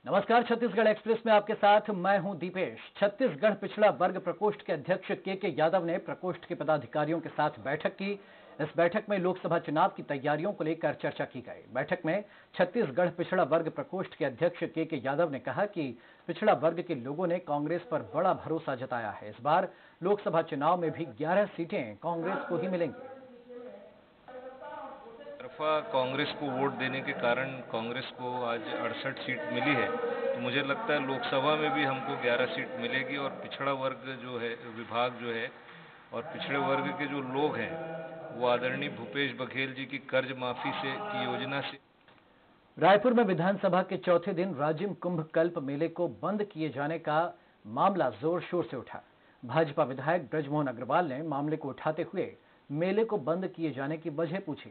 नमस्कार। छत्तीसगढ़ एक्सप्रेस में आपके साथ मैं हूं दीपेश। छत्तीसगढ़ पिछड़ा वर्ग प्रकोष्ठ के अध्यक्ष के यादव ने प्रकोष्ठ के पदाधिकारियों के साथ बैठक की। इस बैठक में लोकसभा चुनाव की तैयारियों को लेकर चर्चा की गई। बैठक में छत्तीसगढ़ पिछड़ा वर्ग प्रकोष्ठ के अध्यक्ष के यादव ने कहा कि पिछड़ा वर्ग के लोगों ने कांग्रेस पर बड़ा भरोसा जताया है। इस बार लोकसभा चुनाव में भी 11 सीटें कांग्रेस को ही मिलेंगी। तरफा कांग्रेस को वोट देने के कारण कांग्रेस को आज 68 सीट मिली है। तो मुझे लगता है लोकसभा में भी हमको 11 सीट मिलेगी और पिछड़ा वर्ग जो है विभाग जो है और पिछड़े वर्ग के जो लोग हैं वो आदरणीय भूपेश बघेल जी की कर्ज माफी की योजना से। रायपुर में विधानसभा के चौथे दिन राजिम कुंभ कल्प मेले को बंद किए जाने का मामला जोर शोर से उठा। भाजपा विधायक ब्रजमोहन अग्रवाल ने मामले को उठाते हुए मेले को बंद किए जाने की वजह पूछी।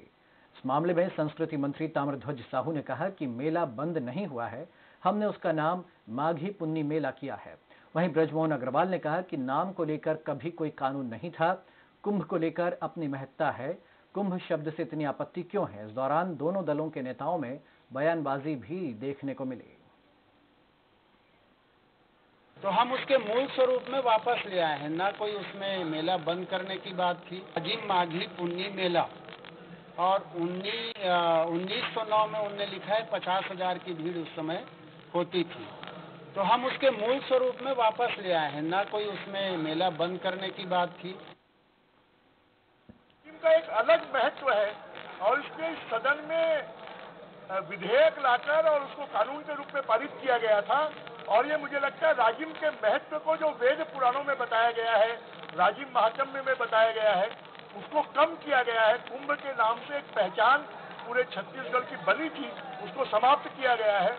इस मामले में संस्कृति मंत्री ताम्रध्वज साहू ने कहा कि मेला बंद नहीं हुआ है, हमने उसका नाम माघी पुन्नी मेला किया है। वहीं ब्रजमोहन अग्रवाल ने कहा कि नाम को लेकर कभी कोई कानून नहीं था, कुंभ को लेकर अपनी महत्ता है, कुंभ शब्द से इतनी आपत्ति क्यों है। इस दौरान दोनों दलों के नेताओं में बयानबाजी भी देखने को मिली। तो हम उसके मूल स्वरूप में वापस ले आए हैं, ना कोई उसमें मेला बंद करने की बात थी। अजीम माघी पुन्नी मेला और 1909 में उनने लिखा है 50,000 की भीड़ उस समय होती थी। तो हम उसके मूल स्वरूप में वापस ले आए हैं, ना कोई उसमें मेला बंद करने की बात थी। इनका एक अलग महत्व है और इसलिए इस सदन में विधेयक लाकर और उसको कानून के रूप में पारित किया गया था। और ये मुझे लगता है राजिम के महत्व को जो वेद पुराणों में बताया गया है, राजिम महात्म्य में बताया गया है, उसको कम किया गया है। कुंभ के नाम से एक पहचान पूरे छत्तीसगढ़ की बनी थी, उसको समाप्त किया गया है।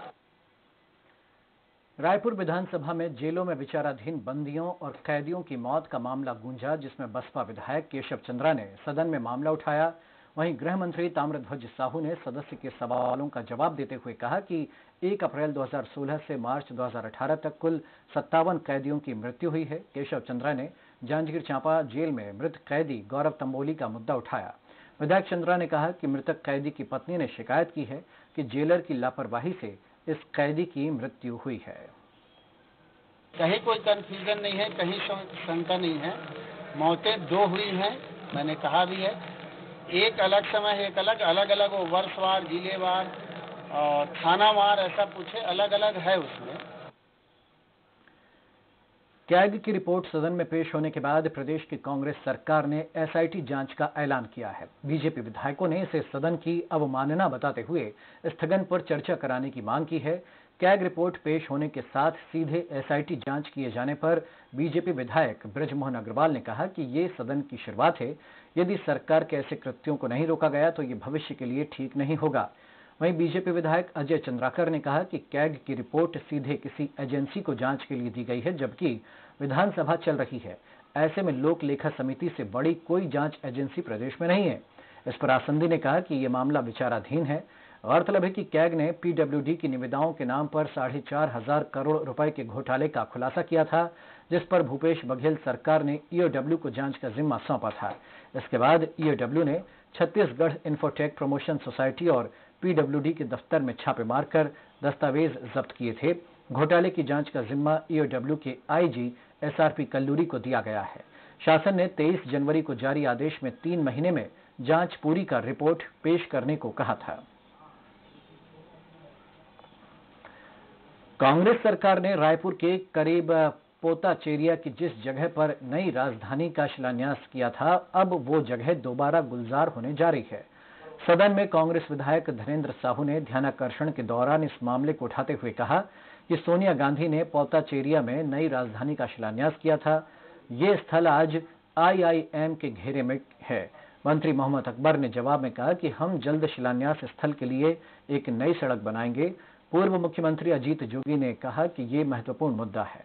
रायपुर विधानसभा में जेलों में विचाराधीन बंदियों और कैदियों की मौत का मामला गूंजा, जिसमें बसपा विधायक केशव चंद्रा ने सदन में मामला उठाया। वहीं गृह मंत्री ताम्रध्वज साहू ने सदस्य के सवालों का जवाब देते हुए कहा कि 1 अप्रैल 2016 से मार्च 2018 तक कुल 57 कैदियों की मृत्यु हुई है। केशव चंद्रा ने जांजगीर चांपा जेल में मृत कैदी गौरव तंबोली का मुद्दा उठाया। विधायक चंद्रा ने कहा कि मृतक कैदी की पत्नी ने शिकायत की है कि जेलर की लापरवाही से इस कैदी की मृत्यु हुई है। कहीं कोई कंफ्यूजन नहीं है, कहीं शंका नहीं है। मौतें 2 हुई हैं, मैंने कहा भी है। एक अलग समय, एक अलग अलग वो वर्षवार, जिलेवार और थानावार ऐसा पूछे, अलग अलग है उसमें। कैग की रिपोर्ट सदन में पेश होने के बाद प्रदेश की कांग्रेस सरकार ने एसआईटी जांच का ऐलान किया है। बीजेपी विधायकों ने इसे सदन की अवमानना बताते हुए स्थगन पर चर्चा कराने की मांग की है। कैग रिपोर्ट पेश होने के साथ सीधे एसआईटी जांच किए जाने पर बीजेपी विधायक ब्रजमोहन अग्रवाल ने कहा कि ये सदन की शुरुआत है, यदि सरकार के ऐसे कृत्यों को नहीं रोका गया तो ये भविष्य के लिए ठीक नहीं होगा। वहीं बीजेपी विधायक अजय चंद्राकर ने कहा कि कैग की रिपोर्ट सीधे किसी एजेंसी को जांच के लिए दी गई है, जबकि विधानसभा चल रही है। ऐसे में लोक लेखा समिति से बड़ी कोई जांच एजेंसी प्रदेश में नहीं है। इस पर आसंदी ने कहा कि यह मामला विचाराधीन है। गौरतलब है कि कैग ने पीडब्ल्यूडी की निविदाओं के नाम पर 4,500 करोड़ रुपए के घोटाले का खुलासा किया था, जिस पर भूपेश बघेल सरकार ने ईओडब्ल्यू को जांच का जिम्मा सौंपा था। इसके बाद ईओडब्ल्यू ने छत्तीसगढ़ इंफोटेक प्रमोशन सोसाइटी और पीडब्ल्यूडी के दफ्तर में छापे मारकर दस्तावेज जब्त किए थे। घोटाले की जांच का जिम्मा ईओडब्ल्यू के आईजी एसआरपी कल्लूरी को दिया गया है। शासन ने 23 जनवरी को जारी आदेश में 3 महीने में जांच पूरी कर रिपोर्ट पेश करने को कहा था। कांग्रेस सरकार ने रायपुर के करीब पोताचेरिया की जिस जगह पर नई राजधानी का शिलान्यास किया था, अब वो जगह दोबारा गुलजार होने जा रही है। सदन में कांग्रेस विधायक धनेन्द्र साहू ने ध्यानाकर्षण के दौरान इस मामले को उठाते हुए कहा कि सोनिया गांधी ने पोताचेरिया में नई राजधानी का शिलान्यास किया था। ये स्थल आज आईआईएम के घेरे में है। मंत्री मोहम्मद अकबर ने जवाब में कहा कि हम जल्द शिलान्यास स्थल के लिए एक नई सड़क बनाएंगे। पूर्व मुख्यमंत्री अजीत जोगी ने कहा कि यह महत्वपूर्ण मुद्दा है।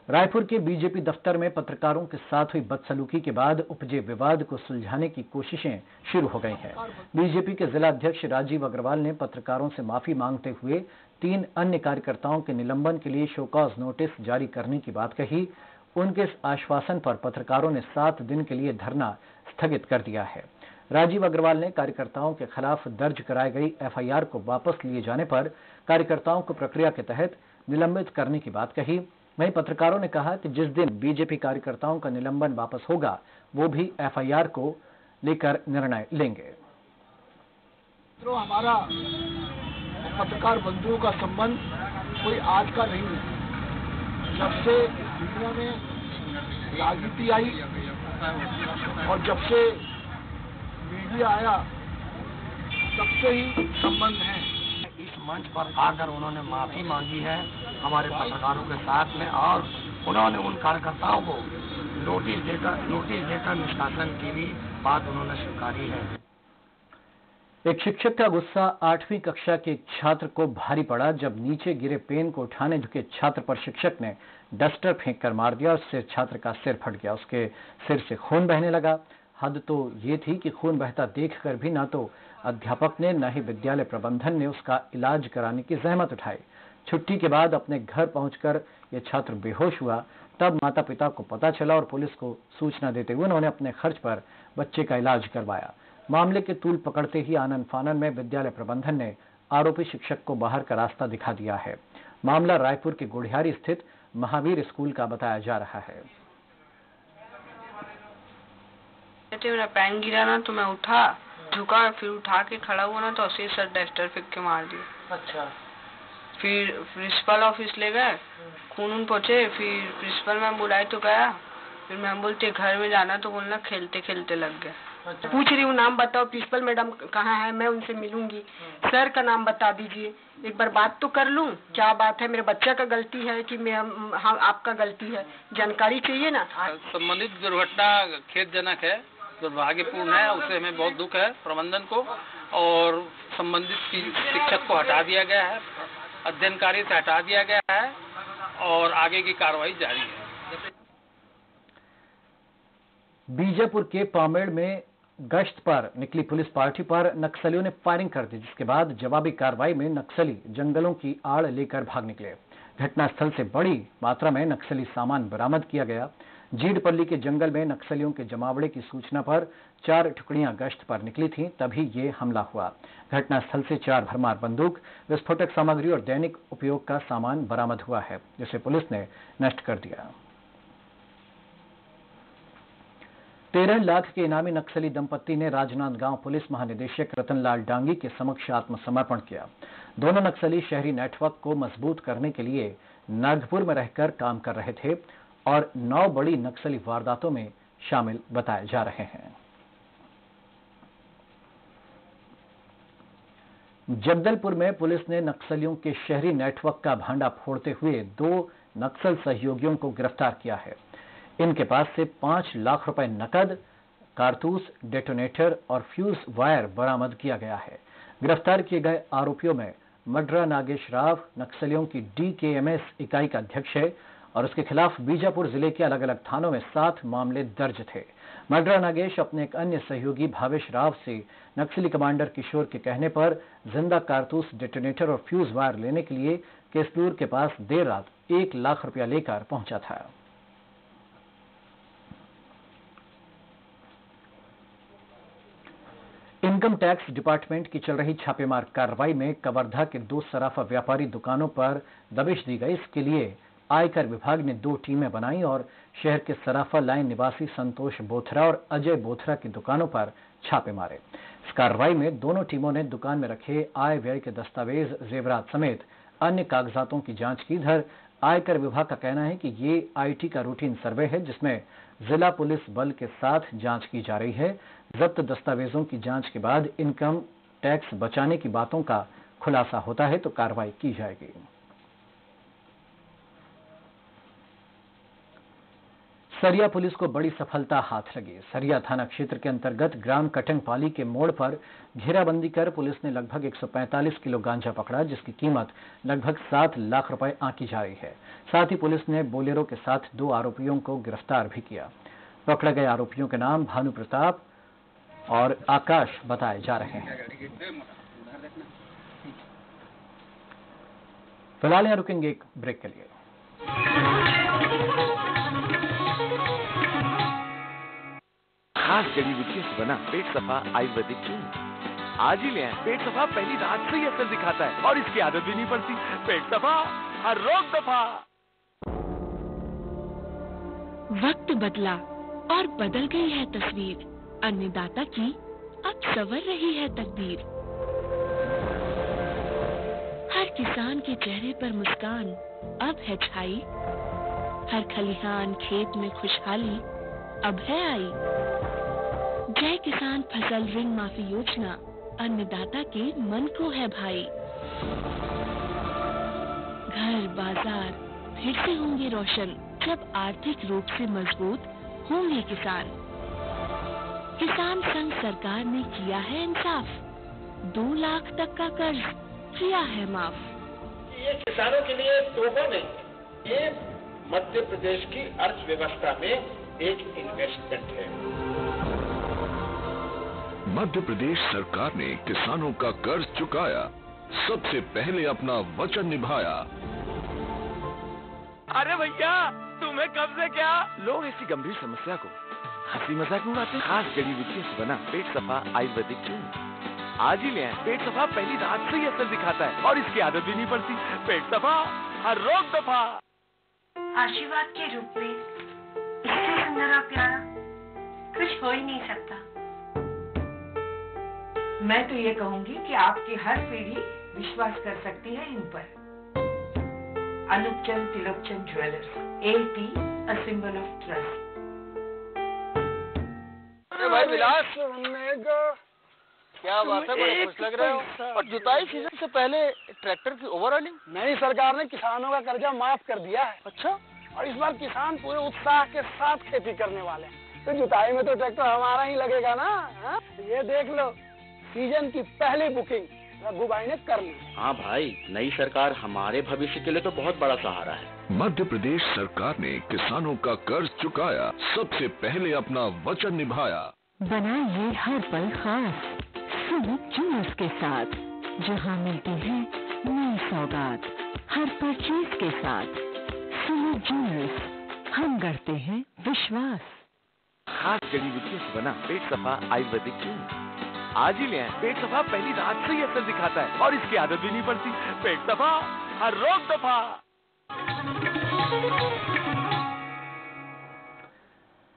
रायपुर के बीजेपी दफ्तर में पत्रकारों के साथ हुई बदसलूकी के बाद उपजे विवाद को सुलझाने की कोशिशें शुरू हो गई हैं। बीजेपी के जिला अध्यक्ष राजीव अग्रवाल ने पत्रकारों से माफी मांगते हुए 3 अन्य कार्यकर्ताओं के निलंबन के लिए शोकॉज नोटिस जारी करने की बात कही। उनके इस आश्वासन पर पत्रकारों ने 7 दिन के लिए धरना स्थगित कर दिया है। राजीव अग्रवाल ने कार्यकर्ताओं के खिलाफ दर्ज कराई गई एफआईआर को वापस लिए जाने पर कार्यकर्ताओं को प्रक्रिया के तहत निलंबित करने की बात कही। वहीं पत्रकारों ने कहा कि जिस दिन बीजेपी कार्यकर्ताओं का निलंबन वापस होगा वो भी एफआईआर को लेकर निर्णय लेंगे। तो हमारा पत्रकार बंधुओं का संबंध कोई आज का नहीं है। जब से दुनिया में राजनीति आई और जब से मीडिया आया तब से ही संबंध है। इस मंच पर आकर उन्होंने माफी मांगी है हमारे पत्रकारों के साथ में, और उन्होंने उन कार्यकर्ताओं को नोटिस देकर निष्कासन की भी बात उन्होंने स्वीकारी है। एक शिक्षक का गुस्सा 8वीं कक्षा के एक छात्र को भारी पड़ा जब नीचे गिरे पेन को उठाने झुके छात्र पर शिक्षक ने डस्टर फेंक कर मार दिया। उससे छात्र का सिर फट गया, उसके सिर से खून बहने लगा। हद तो ये थी कि खून बहता देखकर भी ना तो अध्यापक ने न ही विद्यालय प्रबंधन ने उसका इलाज कराने की जहमत उठाई। छुट्टी के बाद अपने घर पहुंचकर यह छात्र बेहोश हुआ। तब माता पिता को पता चला और पुलिस को सूचना देते हुए उन्होंने अपने खर्च पर बच्चे का इलाज करवाया। मामले के तूल पकड़ते ही आनन फानन में विद्यालय प्रबंधन ने आरोपी शिक्षक को बाहर का रास्ता दिखा दिया है। मामला रायपुर के गुढ़ियारी स्थित महावीर स्कूल का बताया जा रहा है। मेरा पैन गिरा ना तो मैं उठा, झुका, फिर उठा के खड़ा हुआ ना तो ऐसे सर डस्टर फेंक के मार दिया। अच्छा। फिर प्रिंसिपल ऑफिस ले गए, खून पहुंचे। फिर प्रिंसिपल मैम बुलाई तो गया, फिर मैम बोलते घर में जाना तो बोलना खेलते खेलते लग गए। अच्छा। पूछ रही हूँ नाम बताओ, प्रिंसिपल मैडम कहाँ है, मैं उनसे मिलूंगी। सर का नाम बता दीजिए, एक बार बात तो कर लूँ क्या बात है, मेरे बच्चा का गलती है कि मैं आपका गलती है, जानकारी चाहिए ना। संबंधित दुर्घटना खेदजनक है, दुर्भाग्यपूर्ण है, उससे हमें बहुत दुख है प्रबंधन को, और संबंधित शिक्षक को हटा दिया गया है, अध्ययन कार्य से हटा दिया गया है और आगे की कार्रवाई जारी है। बीजापुर के पामेड़ में गश्त पर निकली पुलिस पार्टी पर नक्सलियों ने फायरिंग कर दी, जिसके बाद जवाबी कार्रवाई में नक्सली जंगलों की आड़ लेकर भाग निकले। घटनास्थल से बड़ी मात्रा में नक्सली सामान बरामद किया गया। जीडपल्ली के जंगल में नक्सलियों के जमावड़े की सूचना पर 4 टुकड़ियां गश्त पर निकली थीं, तभी ये हमला हुआ। घटनास्थल से 4 भरमार बंदूक, विस्फोटक सामग्री और दैनिक उपयोग का सामान बरामद हुआ है, जिसे पुलिस ने नष्ट कर दिया। 13 लाख के इनामी नक्सली दंपत्ति ने राजनांदगांव पुलिस महानिदेशक रतनलाल डांगी के समक्ष आत्मसमर्पण किया। दोनों नक्सली शहरी नेटवर्क को मजबूत करने के लिए नागपुर में रहकर काम कर रहे थे और 9 बड़ी नक्सली वारदातों में शामिल बताए जा रहे हैं। जगदलपुर में पुलिस ने नक्सलियों के शहरी नेटवर्क का भांडा फोड़ते हुए 2 नक्सल सहयोगियों को गिरफ्तार किया है। इनके पास से 5 लाख रुपए नकद, कारतूस, डेटोनेटर और फ्यूज वायर बरामद किया गया है। गिरफ्तार किए गए आरोपियों में मड्रा नागेश राव नक्सलियों की DKMS इकाई का अध्यक्ष है और उसके खिलाफ बीजापुर जिले के अलग अलग थानों में 7 मामले दर्ज थे। मड्रा नागेश अपने एक अन्य सहयोगी भावेश राव से नक्सली कमांडर किशोर के कहने पर जिंदा कारतूस, डेटोनेटर और फ्यूज वायर लेने के लिए केसलूर के पास देर रात 1 लाख रुपया लेकर पहुंचा था। इनकम टैक्स डिपार्टमेंट की चल रही छापेमार कार्रवाई में कवर्धा के 2 सराफा व्यापारी दुकानों पर दबिश दी गई। इसके लिए आयकर विभाग ने 2 टीमें बनाई और शहर के सराफा लाइन निवासी संतोष बोथरा और अजय बोथरा की दुकानों पर छापे मारे। इस कार्रवाई में दोनों टीमों ने दुकान में रखे आय व्यय के दस्तावेज, जेवरात समेत अन्य कागजातों की जांच की। इधर आयकर विभाग का कहना है कि ये IT का रूटीन सर्वे है, जिसमें जिला पुलिस बल के साथ जांच की जा रही है। जब्त दस्तावेजों की जांच के बाद इनकम टैक्स बचाने की बातों का खुलासा होता है तो कार्रवाई की जाएगी। सरिया पुलिस को बड़ी सफलता हाथ लगी। सरिया थाना क्षेत्र के अंतर्गत ग्राम कटंगपाली के मोड़ पर घेराबंदी कर पुलिस ने लगभग 145 किलो गांजा पकड़ा, जिसकी कीमत लगभग 7 लाख रुपए आंकी जा रही है। साथ ही पुलिस ने बोलेरो के साथ 2 आरोपियों को गिरफ्तार भी किया। पकड़े गए आरोपियों के नाम भानु प्रताप और आकाश बताए जा रहे हैं। फिलहाल यहां रुकेंगे एक ब्रेक के लिए। खास जड़ी बूटियों से बना पेट सफा आयुर्वेदिक चूर्ण। आज ही ले आए। पेट सफा पहली रात से ही असर दिखाता है और इसकी आदत भी नहीं पड़ती। पेट सफा, हर रोग दफा। वक्त बदला और बदल गई है तस्वीर। अन्नदाता की अब संवर रही है तकदीर। हर किसान के चेहरे पर मुस्कान अब है छाई। हर खलिहान खेत में खुशहाली अब है आई। जय किसान फसल ऋण माफी योजना अन्नदाता के मन को है भाई। घर बाजार फिर से होंगे रोशन जब आर्थिक रूप से मजबूत होंगे किसान। किसान संघ सरकार ने किया है इंसाफ। 2 लाख तक का कर्ज किया है माफ। ये किसानों के लिए तोहफा नहीं, ये मध्य प्रदेश की अर्थव्यवस्था में एक इन्वेस्टमेंट है। मध्य प्रदेश सरकार ने किसानों का कर्ज चुकाया, सबसे पहले अपना वचन निभाया। अरे भैया, तुम्हें कब से क्या? लोग इसी गंभीर समस्या को हंसी मजाक में उड़ाते हैं। खास जड़ी बूटियों से बना पेट सफा आयुर्वेदिक चूर्ण। आज ही ले आए। पेट सफा पहली रात से ही असर दिखाता है और इसकी आदत भी नहीं पड़ती। पेट सफा, हर रोग दफा। आशीर्वाद के रूप में इससे सुंदर और प्यारा कुछ हो ही नहीं सकता। मैं तो ये कहूंगी कि आपकी हर पीढ़ी विश्वास कर सकती है इन पर। Anupchand Tilokchand jewellers, AP, a symbol of trust। भाई विलास, क्या बात है, बड़े खुश लग रहे हो। और जुताई सीजन से पहले ट्रैक्टर की ओवरऑलिंग नई सरकार ने किसानों का कर्जा माफ कर दिया है। अच्छा, और इस बार किसान पूरे उत्साह के साथ खेती करने वाले हैं। तो जुताई में तो ट्रैक्टर हमारा ही लगेगा ना। हा? ये देख लो, सीजन की पहली बुकिंग रघु भाई ने कर ली। हाँ भाई, नई सरकार हमारे भविष्य के लिए तो बहुत बड़ा सहारा है। मध्य प्रदेश सरकार ने किसानों का कर्ज चुकाया, सबसे पहले अपना वचन निभाया। बनाइए हर पल खास सुमित ज्वेलर्स के साथ, जहां मिलती है नई सौगात हर परचेज के साथ। सुमित ज्वेलर्स, हम गढ़ते हैं विश्वास। खास जड़ी बूटियों से बना पेट सफा आयुर्वेदिक चूर्ण। आज ही ले आए। पेट सफा पहली रात से ही असर दिखाता है और इसकी आदत भी नहीं पड़ती। पेट सफा, हर रोग दफा।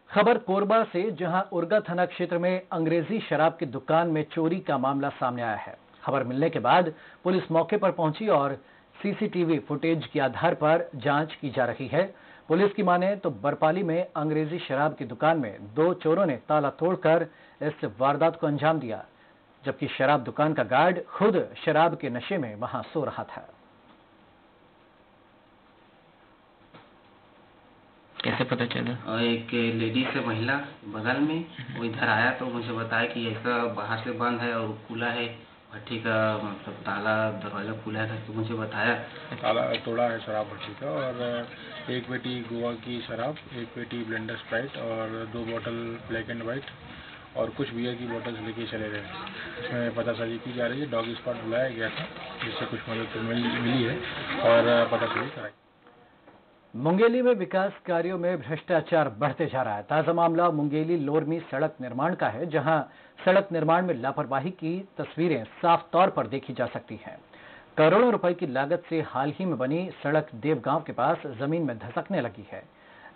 खबर कोरबा से, जहां उरगा थाना क्षेत्र में अंग्रेजी शराब की दुकान में चोरी का मामला सामने आया है। खबर मिलने के बाद पुलिस मौके पर पहुंची और सीसीटीवी फुटेज के आधार पर जांच की जा रही है। पुलिस की माने तो बरपाली में अंग्रेजी शराब की दुकान में 2 चोरों ने ताला तोड़कर इस वारदात को अंजाम दिया, जबकि शराब दुकान का गार्ड खुद शराब के नशे में वहां सो रहा था। कैसे पता चला? और एक लेडीज से महिला बगल में, वो इधर आया तो मुझे बताया कि ऐसा बाहर से बंद है और खुला है, भट्टी का मतलब ताला दरवाजा खुला है, तो मुझे बताया। ताला तोड़ा है शराब भट्टी का, और 1 पेटी गोवा की शराब, 1 पेटी ब्लेंडर स्प्राइट और 2 बोतल ब्लैक एंड वाइट और कुछ बियर की बोतल्स लेके चले गए। इसमें पतासाजी की जा रही है। डॉग स्क्वाड बुलाया गया था, जिससे कुछ मदद मिली है और पतासाजी कराई। मुंगेली में विकास कार्यों में भ्रष्टाचार बढ़ते जा रहा है। ताजा मामला मुंगेली लोरमी सड़क निर्माण का है, जहां सड़क निर्माण में लापरवाही की तस्वीरें साफ तौर पर देखी जा सकती हैं। करोड़ों रुपए की लागत से हाल ही में बनी सड़क देवगांव के पास जमीन में धसकने लगी है।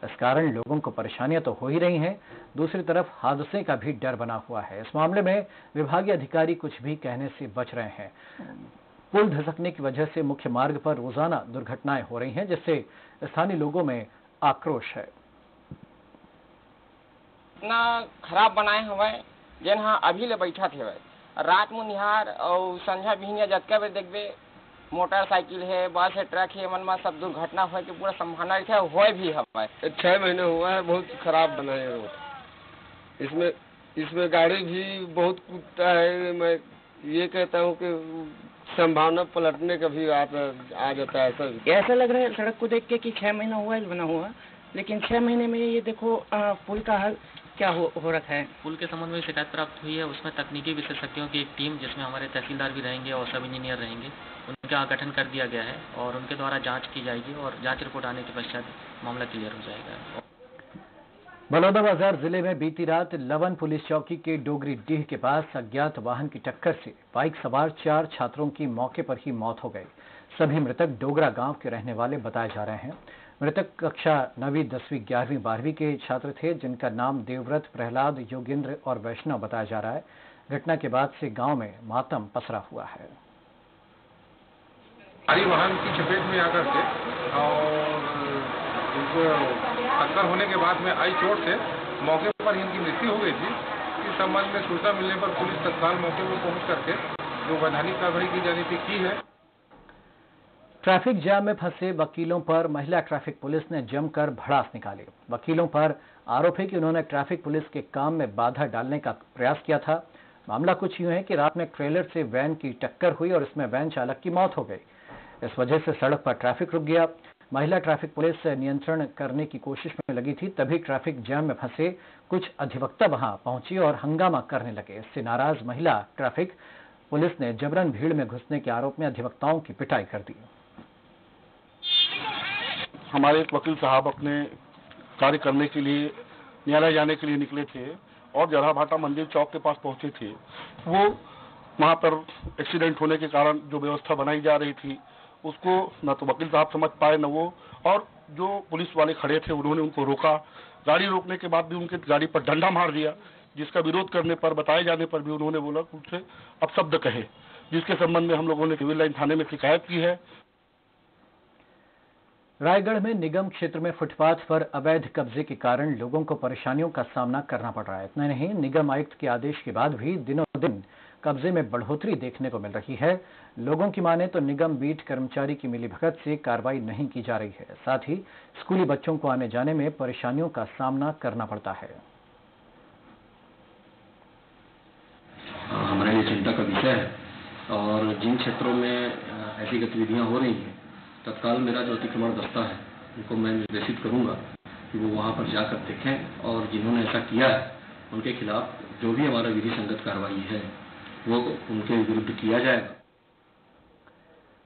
इस कारण लोगों को परेशानियां तो हो ही रही हैं, दूसरी तरफ हादसे का भी डर बना हुआ है। इस मामले में विभागीय अधिकारी कुछ भी कहने से बच रहे हैं। पुल धसकने की वजह से मुख्य मार्ग पर रोजाना दुर्घटनाएं हो रही हैं, जिससे स्थानीय लोगों में आक्रोश है। इतना खराब बनाए हुए जेन हाँ अभी ले बैठा थे रात में निहार और संझा बिहनिया जतका बेर देखबे मोटरसाइकिल है, बस है, ट्रक है, मन में सब दुर्घटना हो के पूरा संभावना है, होए भी हमारे 6 महीने हुआ है। बहुत खराब बनाए रोड। इसमें गाड़ी भी बहुत कूदता है। मैं ये कहता हूँ कि संभावना पलटने का भी आ जाता है। ऐसा लग रहा है सड़क को देख के कि 6 महीना हुआ है बना हुआ, लेकिन 6 महीने में ये देखो पुल का हाल क्या हो रखा है। पुल के संबंध में शिकायत प्राप्त हुई है, उसमें तकनीकी विशेषज्ञों की एक टीम, जिसमें हमारे तहसीलदार भी रहेंगे और सब इंजीनियर रहेंगे, उनका गठन कर दिया गया है और उनके द्वारा जांच की जाएगी और जांच रिपोर्ट आने के पश्चात मामला क्लियर हो जाएगा। बलौदाबाजार जिले में बीती रात लवन पुलिस चौकी के डोगरी डीह के पास अज्ञात वाहन की टक्कर से बाइक सवार 4 छात्रों की मौके पर ही मौत हो गई। सभी मृतक डोगरा गांव के रहने वाले बताए जा रहे हैं। मृतक कक्षा 9वीं, 10वीं, 11वीं, 12वीं के छात्र थे, जिनका नाम देवव्रत, प्रहलाद, योगेंद्र और वैष्णव बताया जा रहा है। घटना के बाद से गांव में मातम पसरा हुआ है। भारी वाहन की चपेट में आकर के और इनको टक्कर होने के बाद में आई चोट से मौके पर इनकी मृत्यु हो गई थी। इस संबंध में सूचना मिलने पर पुलिस तत्काल मौके पर पहुंच करके जो वैधानिक कार्रवाई की जानी थी की है। ट्रैफिक जाम में फंसे वकीलों पर महिला ट्रैफिक पुलिस ने जमकर भड़ास निकाली। वकीलों पर आरोप है कि उन्होंने ट्रैफिक पुलिस के काम में बाधा डालने का प्रयास किया था। मामला कुछ यूं है कि रात में ट्रेलर से वैन की टक्कर हुई और इसमें वैन चालक की मौत हो गई। इस वजह से सड़क पर ट्रैफिक रुक गया। महिला ट्रैफिक पुलिस नियंत्रण करने की कोशिश में लगी थी, तभी ट्रैफिक जाम में फंसे कुछ अधिवक्ता वहां पहुंची और हंगामा करने लगे। इससे नाराज महिला ट्रैफिक पुलिस ने जबरन भीड़ में घुसने के आरोप में अधिवक्ताओं की पिटाई कर दी। हमारे एक वकील साहब अपने कार्य करने के लिए न्यायालय जाने के लिए निकले थे और जरा भाटा मंदिर चौक के पास पहुंचे थे। वो वहां पर एक्सीडेंट होने के कारण जो व्यवस्था बनाई जा रही थी उसको न तो वकील साहब समझ पाए न वो, और जो पुलिस वाले खड़े थे उन्होंने उनको रोका। गाड़ी रोकने के बाद भी उनके गाड़ी पर डंडा मार दिया, जिसका विरोध करने पर, बताए जाने पर भी उन्होंने बोला उनसे अपशब्द कहे, जिसके संबंध में हम लोगों ने सिविल लाइन थाने में शिकायत की है। रायगढ़ में निगम क्षेत्र में फुटपाथ पर अवैध कब्जे के कारण लोगों को परेशानियों का सामना करना पड़ रहा है। इतना नहीं, निगम आयुक्त के आदेश के बाद भी दिनों दिन कब्जे में बढ़ोतरी देखने को मिल रही है। लोगों की माने तो निगम बीट कर्मचारी की मिलीभगत से कार्रवाई नहीं की जा रही है। साथ ही स्कूली बच्चों को आने जाने में परेशानियों का सामना करना पड़ता है। हमारे लिए चिंता का विषय है और जिन क्षेत्रों में ऐसी गतिविधियां हो रही हैं, तत्काल मेरा जो अतिक्रमण दस्ता है उनको मैं निर्देशित करूंगा कि वो वहां पर जाकर देखें और जिन्होंने ऐसा किया है उनके खिलाफ जो भी हमारा विधि संगत कार्रवाई है वो उनके विरुद्ध किया जाएगा।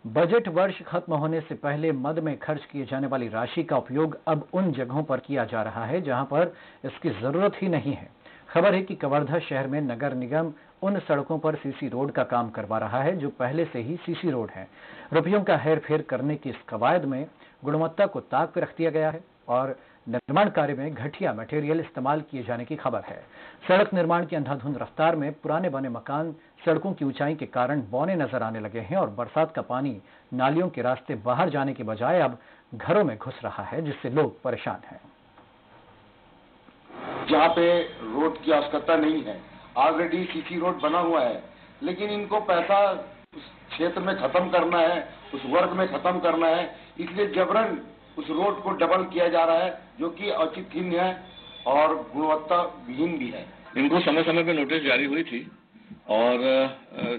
बजट वर्ष खत्म होने से पहले मद में खर्च किए जाने वाली राशि का उपयोग अब उन जगहों पर किया जा रहा है जहां पर इसकी जरूरत ही नहीं है। खबर है कि कवर्धा शहर में नगर निगम उन सड़कों पर सीसी रोड का काम करवा रहा है जो पहले से ही सीसी रोड है। रुपयों का हेरफेर करने की इस कवायद में गुणवत्ता को ताक पर रख दिया गया है और निर्माण कार्य में घटिया मटेरियल इस्तेमाल किए जाने की खबर है। सड़क निर्माण की अंधाधुंध रफ्तार में पुराने बने मकान सड़कों की ऊंचाई के कारण बौने नजर आने लगे हैं और बरसात का पानी नालियों के रास्ते बाहर जाने के बजाय अब घरों में घुस रहा है, जिससे लोग परेशान हैं। जहाँ पे रोड की आवश्यकता नहीं है, ऑलरेडी सीसी रोड बना हुआ है, लेकिन इनको पैसा उस क्षेत्र में खत्म करना है, उस वर्ग में खत्म करना है, इसलिए जबरन उस रोड को डबल किया जा रहा है, जो कि औचित्यहीन है और गुणवत्ता विहीन भी है। इनको समय समय पे नोटिस जारी हुई थी और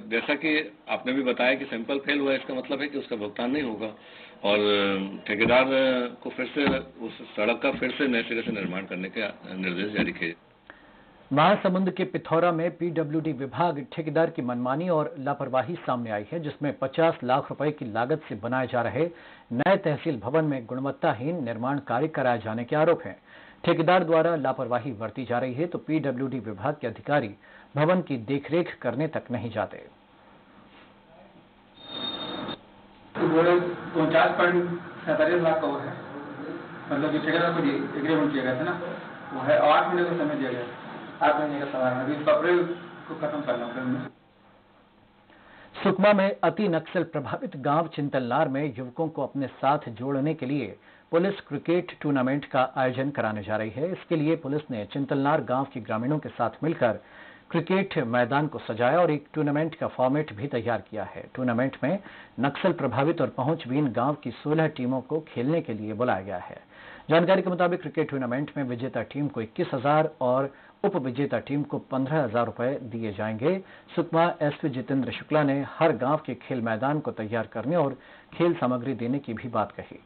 जैसा कि आपने भी बताया कि सैंपल फेल हुआ, इसका मतलब है कि उसका भुगतान नहीं होगा और ठेकेदार को फिर से उस सड़क का फिर से नए सिरे से निर्माण करने के निर्देश जारी किए। महासमुंद के पिथौरा में पीडब्ल्यूडी विभाग ठेकेदार की मनमानी और लापरवाही सामने आई है, जिसमें 50 लाख रुपए की लागत से बनाए जा रहे नए तहसील भवन में गुणवत्ताहीन निर्माण कार्य कराए जाने के आरोप हैं। ठेकेदार द्वारा लापरवाही बरती जा रही है तो पीडब्ल्यूडी विभाग के अधिकारी भवन की देखरेख करने तक नहीं जाते। 49.47 लाख का वो है, मतलब कि ठेकेदार को एग्रीमेंट किया गया था ना, वो है 8 महीने का समय दिया गया, 8 महीने का समय, अभी अप्रैल को खत्म करना पड़ेगा। सुकमा में अति नक्सल प्रभावित गांव चिंतलनार में युवकों को अपने साथ जोड़ने के लिए पुलिस क्रिकेट टूर्नामेंट का आयोजन कराने जा रही है। इसके लिए पुलिस ने चिंतलनार गांव के ग्रामीणों के साथ मिलकर क्रिकेट मैदान को सजाया और एक टूर्नामेंट का फॉर्मेट भी तैयार किया है। टूर्नामेंट में नक्सल प्रभावित और पहुंचविहीन गांव की 16 टीमों को खेलने के लिए बुलाया गया है। जानकारी के मुताबिक क्रिकेट टूर्नामेंट में विजेता टीम को 21,000 और उप विजेता टीम को 15,000 रुपए दिए जाएंगे। सुकमा एसपी जितेंद्र शुक्ला ने हर गांव के खेल मैदान को तैयार करने और खेल सामग्री देने की भी बात कही।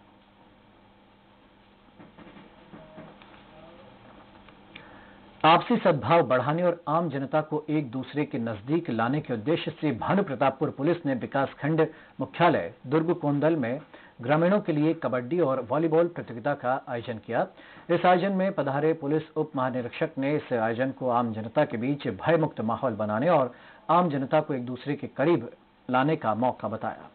आपसी सद्भाव बढ़ाने और आम जनता को एक दूसरे के नजदीक लाने के उद्देश्य से भानु प्रतापपुर पुलिस ने विकासखंड मुख्यालय दुर्ग कोंदल में ग्रामीणों के लिए कबड्डी और वॉलीबॉल प्रतियोगिता का आयोजन किया। इस आयोजन में पधारे पुलिस उप महानिरीक्षक ने इस आयोजन को आम जनता के बीच भयमुक्त माहौल बनाने और आम जनता को एक दूसरे के करीब लाने का मौका बताया।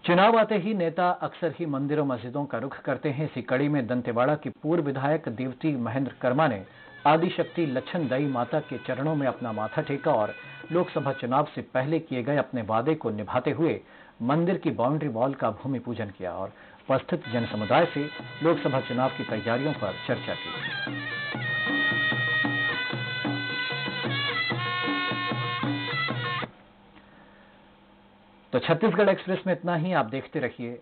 चुनाव आते ही नेता अक्सर ही मंदिरों मस्जिदों का रुख करते हैं। इसी कड़ी में दंतेवाड़ा की पूर्व विधायक देवती महेंद्र कर्मा ने आदिशक्ति लच्छन दई माता के चरणों में अपना माथा टेका और लोकसभा चुनाव से पहले किए गए अपने वादे को निभाते हुए मंदिर की बाउंड्री वॉल का भूमि पूजन किया और उपस्थित जन समुदाय से लोकसभा चुनाव की तैयारियों पर चर्चा की। तो छत्तीसगढ़ एक्सप्रेस में इतना ही। आप देखते रहिए